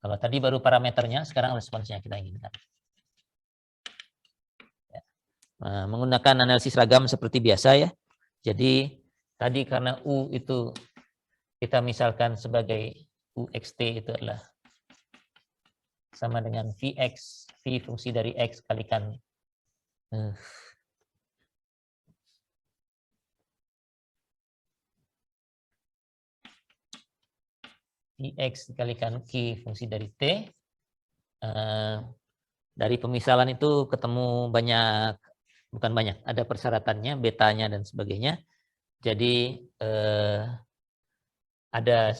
Kalau tadi baru parameternya, sekarang responsnya kita inginkan. Ya. Nah, menggunakan analisis ragam seperti biasa ya. Jadi tadi karena U itu kita misalkan sebagai UXT itu adalah sama dengan Vx, V fungsi dari X kalikan Vx dikalikan Q fungsi dari T. Dari pemisalan itu ketemu banyak, bukan banyak, ada persyaratannya, betanya dan sebagainya. Jadi ada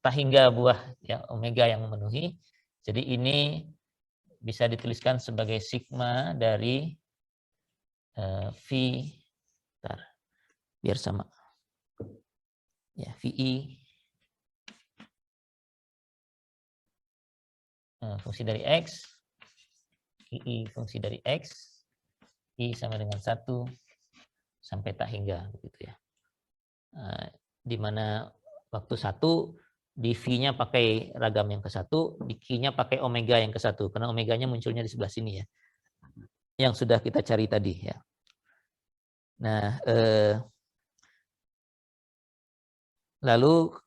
tak hingga buah ya, omega yang memenuhi. Jadi ini bisa dituliskan sebagai sigma dari V, biar sama, ya VI fungsi dari X, I fungsi dari X, I sama dengan 1 sampai tak hingga begitu ya. Di mana waktu 1 di V-nya pakai ragam yang ke-1, di Q-nya pakai omega yang ke-1 karena omeganya munculnya di sebelah sini ya. Yang sudah kita cari tadi ya. Nah, lalu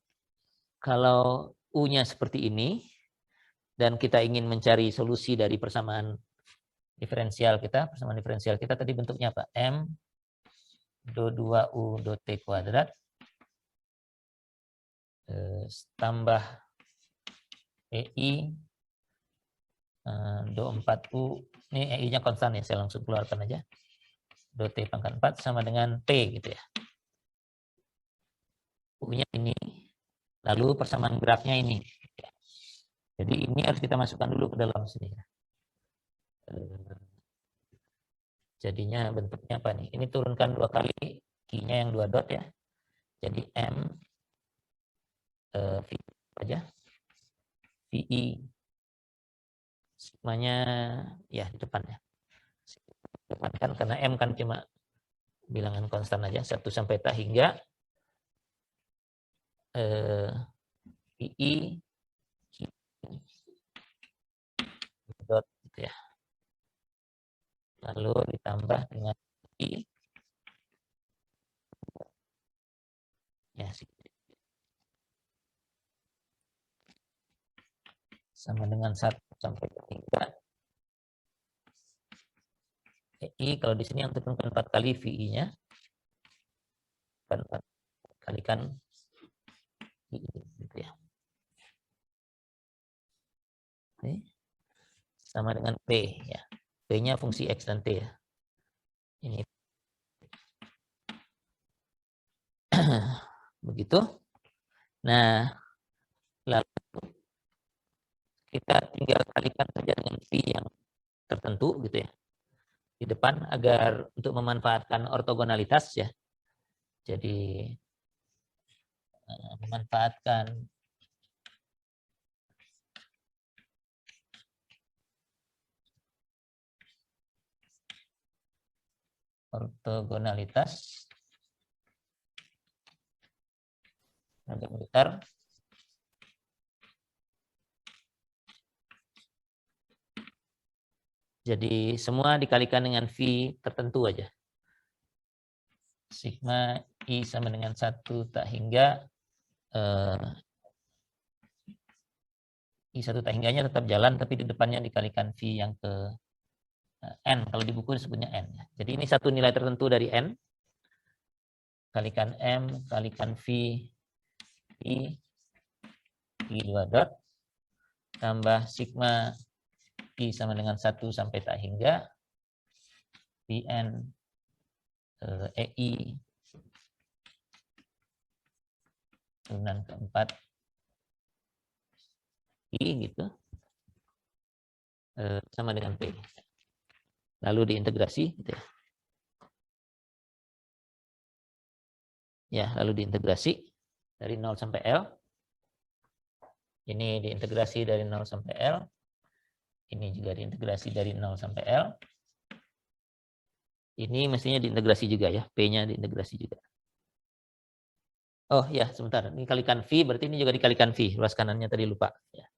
kalau U-nya seperti ini dan kita ingin mencari solusi dari persamaan diferensial kita, tadi bentuknya apa? M do 2U do T kuadrat tambah EI do 4U, ini EI-nya konstan ya, saya langsung keluarkan aja. Do T pangkat 4 sama dengan P gitu ya. U-nya ini, lalu persamaan geraknya ini. Jadi ini harus kita masukkan dulu ke dalam sini ya. Jadinya bentuknya apa nih? Ini turunkan 2 kali, Q-nya yang 2 dot ya. Jadi M V aja. VI sigmanya ya di depan ya. Depan kan karena M kan cuma bilangan konstan aja 1 sampai tak hingga VI dot gitu ya. Lalu ditambah dengan I ya sama dengan 1 sampai 3 EI. Kalau di sini yang turunkan 4 kali VI-nya 4 kalikan VI gitu ya. Oke. Sama dengan P ya. P-nya fungsi X dan T ya. Ini begitu. Nah, lalu kita tinggal kalikan saja dengan V yang tertentu gitu ya di depan agar untuk memanfaatkan ortogonalitas ya. Jadi memanfaatkan ortogonalitas ragam besar jadi semua dikalikan dengan V tertentu aja. Sigma I sama dengan 1 tak hingga I 1 tak hingganya tetap jalan tapi di depannya dikalikan V yang ke N. Kalau di buku disebutnya N. Jadi ini satu nilai tertentu dari N. Kalikan M, kalikan V, I 2 dot, tambah sigma I sama dengan 1 sampai tak hingga, Vn EI turunan keempat I gitu, sama dengan P. Lalu diintegrasi gitu ya. Ya, lalu diintegrasi dari 0 sampai L. Ini diintegrasi dari 0 sampai L. Ini juga diintegrasi dari 0 sampai L. Ini mestinya diintegrasi juga ya, P-nya diintegrasi juga. Oh ya, sebentar. Ini kalikan V, berarti ini juga dikalikan V. Luas kanannya tadi lupa. Ya.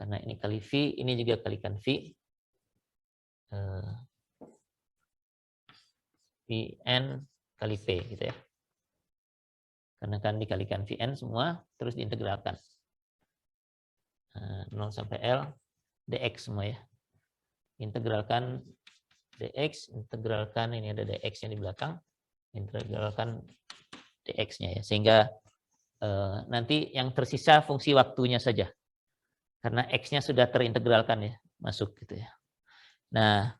Karena ini kali V, ini juga kalikan V. Vn kali P gitu ya. Karena kan dikalikan Vn semua, terus diintegralkan. 0 sampai L, dx semua ya. Integralkan dx, integralkan, ini ada dx yang di belakang, integralkan dx-nya ya. Sehingga nanti yang tersisa fungsi waktunya saja. Karena x-nya sudah terintegralkan ya, masuk gitu ya. Nah,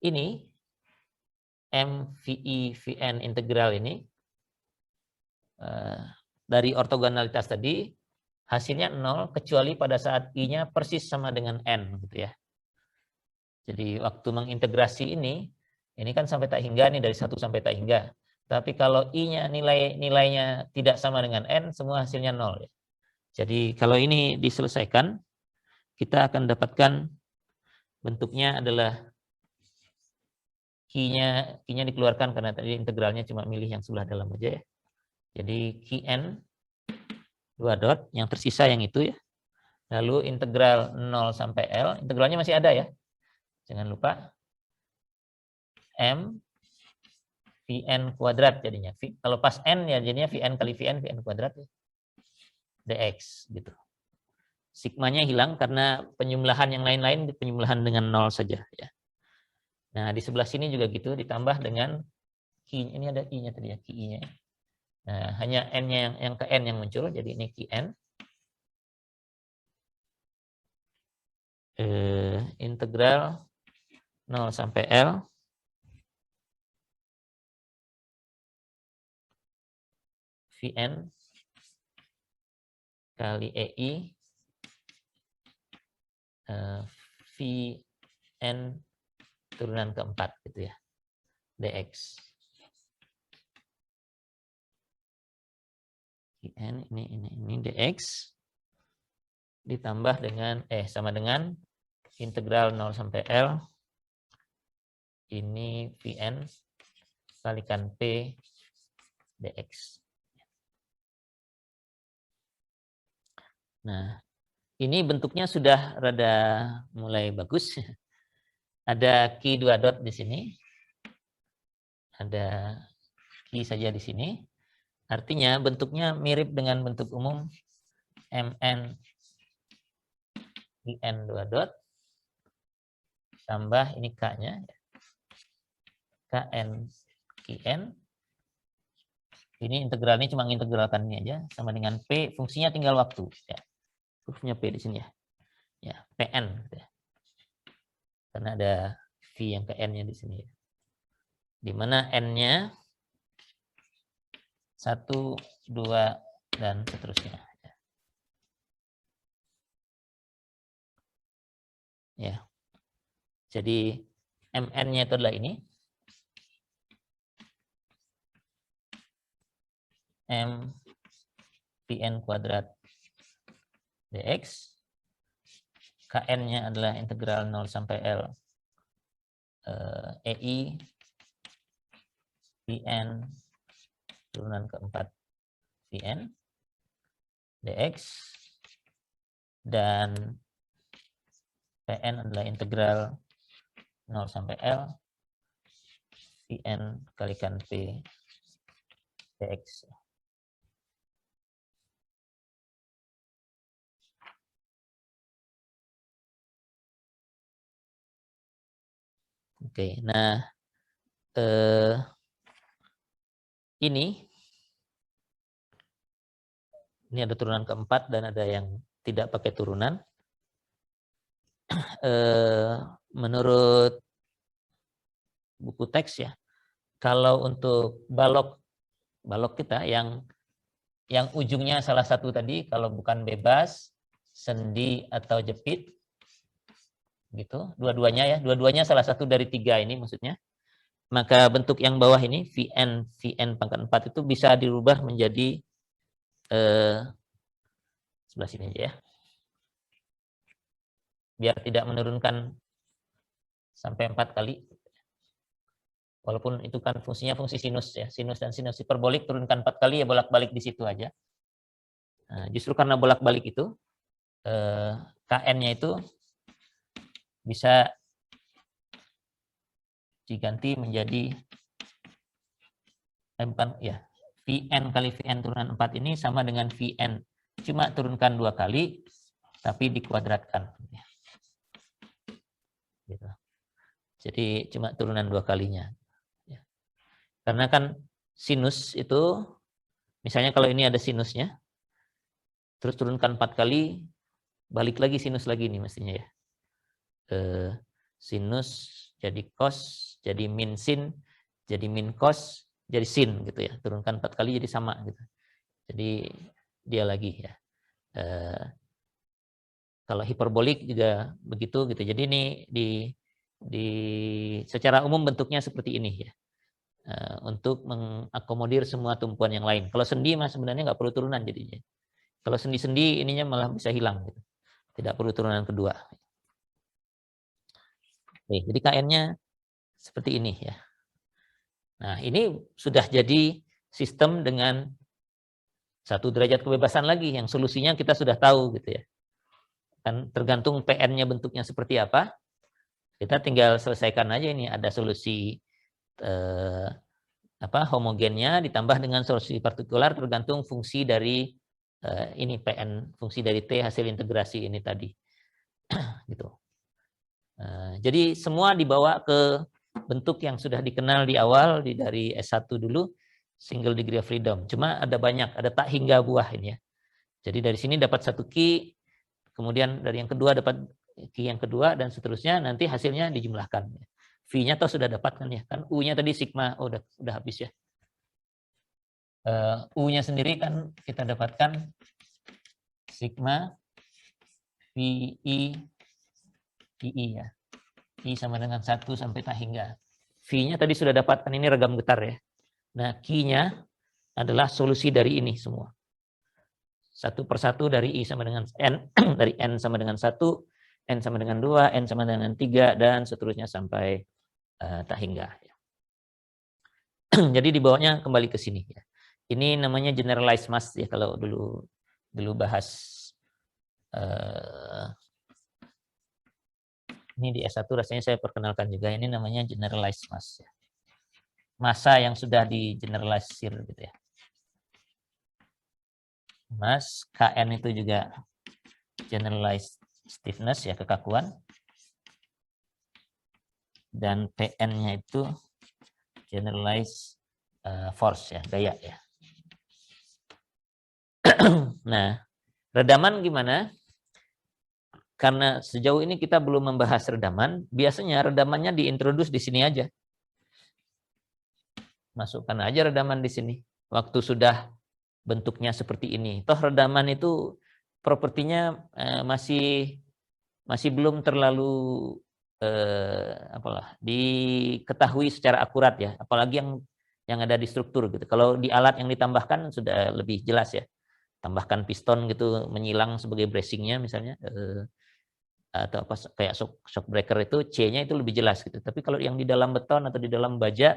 ini MVI Vn integral ini dari ortogonalitas tadi hasilnya 0 kecuali pada saat I-nya persis sama dengan N gitu ya. Jadi waktu mengintegrasi ini kan sampai tak hingga nih, dari 1 sampai tak hingga. Tapi kalau I-nya nilainya tidak sama dengan N, semua hasilnya 0 ya. Jadi kalau ini diselesaikan, kita akan dapatkan bentuknya adalah Q-nya dikeluarkan karena tadi integralnya cuma milih yang sebelah dalam aja ya. Jadi Qn 2 dot, yang tersisa yang itu ya. Lalu integral 0 sampai L, integralnya masih ada ya. Jangan lupa. M Vn kuadrat jadinya. Kalau pas N ya jadinya Vn kali Vn kuadrat ya. Dx gitu. Sigmanya hilang karena penyembelahan yang lain-lain penyembelahan dengan 0 saja ya. Nah, di sebelah sini juga gitu, ditambah dengan Q, ini ada I-nya tadi ya, Qi-nya. Nah, hanya N-nya yang ke N yang muncul, jadi ini Qn. Integral 0 sampai L Vn kali EI Vn turunan keempat gitu ya, dx. Vn ini dx ditambah dengan sama dengan integral 0 sampai L ini Vn kalikan P dx. Nah, ini bentuknya sudah rada mulai bagus. Ada Q 2 dot di sini. Ada Q saja di sini. Artinya bentuknya mirip dengan bentuk umum Mn Qn 2 dot tambah ini K-nya. Kn Qn. Ini integralnya cuma integralkan ini aja sama dengan P, fungsinya tinggal waktu ya. Hurufnya P di sini ya. Ya, Pn gitu ya. Karena ada V yang ke N-nya di sini ya. Di mana N-nya 1, 2 dan seterusnya. Ya. Jadi Mn-nya itu adalah ini. M Pn kuadrat dx. Kn-nya adalah integral 0 sampai L EI Pn turunan keempat Vn dx, dan Pn adalah integral 0 sampai L Vn kalikan P dx. Oke, nah ini ada turunan keempat dan ada yang tidak pakai turunan. Menurut buku teks ya, kalau untuk balok kita yang ujungnya salah satu tadi, kalau bukan bebas, sendi atau jepit, gitu, dua-duanya salah satu dari 3 ini maksudnya, maka bentuk yang bawah ini Vn pangkat 4 itu bisa dirubah menjadi sebelah sini aja ya, biar tidak menurunkan sampai 4 kali. Walaupun itu kan fungsinya fungsi sinus ya, sinus dan sinus hiperbolik turunkan 4 kali ya bolak-balik di situ aja. Nah, justru karena bolak-balik itu KN-nya itu bisa diganti menjadi bukan ya, Vn kali Vn turunan 4 ini sama dengan Vn, cuma turunkan 2 kali tapi dikuadratkan gitu. Jadi cuma turunan 2 kalinya ya. Karena kan sinus itu misalnya kalau ini ada sinusnya terus turunkan 4 kali, balik lagi sinus lagi nih mestinya ya. Sinus jadi cos, jadi min sin, jadi min cos, jadi sin gitu ya. Turunkan 4 kali jadi sama gitu. Jadi dia lagi ya. Kalau hiperbolik juga begitu gitu. Jadi ini secara umum bentuknya seperti ini ya. Untuk mengakomodir semua tumpuan yang lain. Kalau sendi mah sebenarnya nggak perlu turunan jadinya. Kalau sendi-sendi ininya malah bisa hilang gitu. Tidak perlu turunan kedua. Oke, jadi KN-nya seperti ini ya. Nah, ini sudah jadi sistem dengan 1 derajat kebebasan lagi yang solusinya kita sudah tahu gitu ya. Kan tergantung PN-nya bentuknya seperti apa. Kita tinggal selesaikan aja ini, ada solusi homogennya ditambah dengan solusi partikular tergantung fungsi dari ini PN, fungsi dari T hasil integrasi ini tadi. Gitu. Jadi semua dibawa ke bentuk yang sudah dikenal di awal dari S1 dulu, single degree of freedom. Cuma ada banyak, ada tak hingga buah ini ya. Jadi dari sini dapat 1 key, kemudian dari yang kedua dapat key yang kedua, dan seterusnya nanti hasilnya dijumlahkan. V-nya toh sudah dapat kan ya, kan U-nya tadi sigma, oh, udah habis ya. U-nya sendiri kan kita dapatkan sigma VI ya. I sama dengan 1 sampai tak hingga. V-nya tadi sudah dapatkan, ini regam getar ya. Nah, Q-nya adalah solusi dari ini semua. 1 per 1 dari I sama dengan N, dari N sama dengan 1, N sama dengan 2, N sama dengan 3, dan seterusnya sampai tak hingga. Jadi dibawanya kembali ke sini ya. Ini namanya generalized mass ya, kalau dulu bahas ini di S1 rasanya saya perkenalkan juga, ini namanya generalized mass ya. Massa yang sudah di-generalisir gitu ya. Mass, KN itu juga generalized stiffness ya, kekakuan. Dan PN-nya itu generalized force ya, gaya ya. Nah, redaman gimana? Karena sejauh ini kita belum membahas redaman, biasanya redamannya diintroduce di sini aja. Masukkan aja redaman di sini. Waktu sudah bentuknya seperti ini. Toh redaman itu propertinya masih belum terlalu diketahui secara akurat ya. Apalagi yang ada di struktur gitu. Kalau di alat yang ditambahkan sudah lebih jelas ya. Tambahkan piston gitu menyilang sebagai bracingnya misalnya. Atau apa kayak shock breaker itu C-nya itu lebih jelas gitu. Tapi kalau yang di dalam beton atau di dalam baja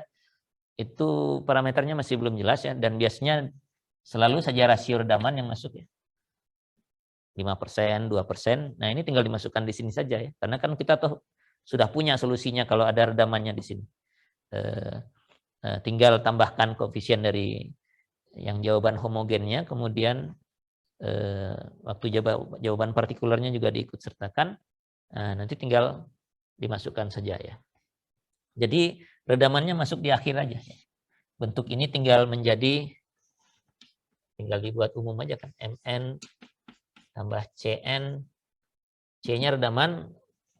itu parameternya masih belum jelas ya, dan biasanya selalu saja rasio redaman yang masuk ya. 5%, 2%. Nah, ini tinggal dimasukkan di sini saja ya. Karena kan kita tuh sudah punya solusinya kalau ada redamannya di sini. Tinggal tambahkan koefisien dari yang jawaban homogennya, kemudian waktu jawaban partikularnya juga diikut sertakan. Nanti tinggal dimasukkan saja ya. Jadi redamannya masuk di akhir aja. Bentuk ini tinggal dibuat umum aja kan. MN tambah CN. C-nya redaman,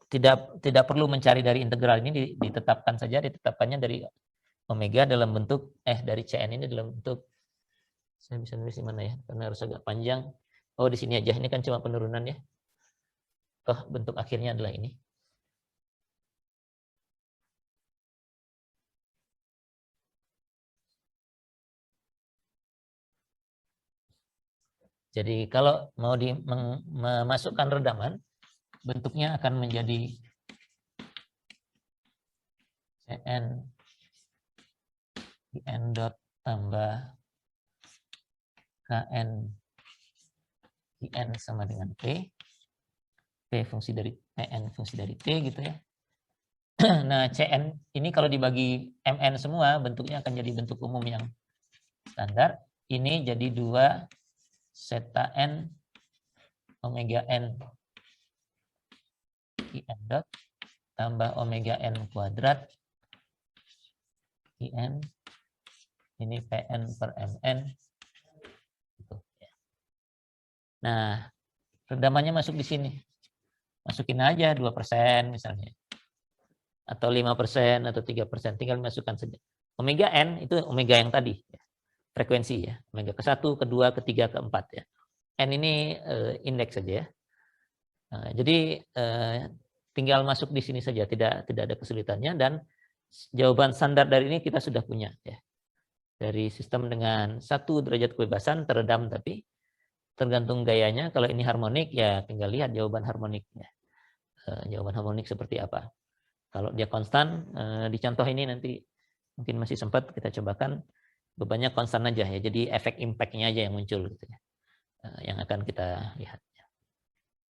tidak perlu mencari dari integral, ini ditetapkan saja, ditetapkannya dari omega dalam bentuk dari CN ini dalam bentuk, saya bisa nulis di mana ya, karena harus agak panjang. Oh, di sini aja, ini kan cuma penurunan ya. Oh, bentuk akhirnya adalah ini. Jadi kalau mau memasukkan redaman, bentuknya akan menjadi CN IN dot tambah KN IN sama dengan P. P fungsi dari PN fungsi dari T gitu ya. Nah, CN ini kalau dibagi MN semua bentuknya akan jadi bentuk umum yang standar. Ini jadi 2 zeta N omega N IN dot tambah omega N kuadrat IN ini PN per MN. Nah, redamannya masuk di sini. Masukin aja 2% misalnya. Atau 5% atau 3%, tinggal masukkan saja. Omega N itu omega yang tadi, frekuensi ya. Omega ke-1, ke-2, ke-3, ke-4 ya. N ini indeks saja ya. Nah, jadi tinggal masuk di sini saja, tidak ada kesulitannya, dan jawaban standar dari ini kita sudah punya ya. Dari sistem dengan 1 derajat kebebasan teredam, tapi tergantung gayanya. Kalau ini harmonik ya tinggal lihat jawaban harmoniknya. Jawaban harmonik seperti apa. Kalau dia konstan, di contoh ini nanti mungkin masih sempat kita cobakan bebannya konstan aja ya. Jadi efek impact-nya aja yang muncul gitu ya. Yang akan kita lihat.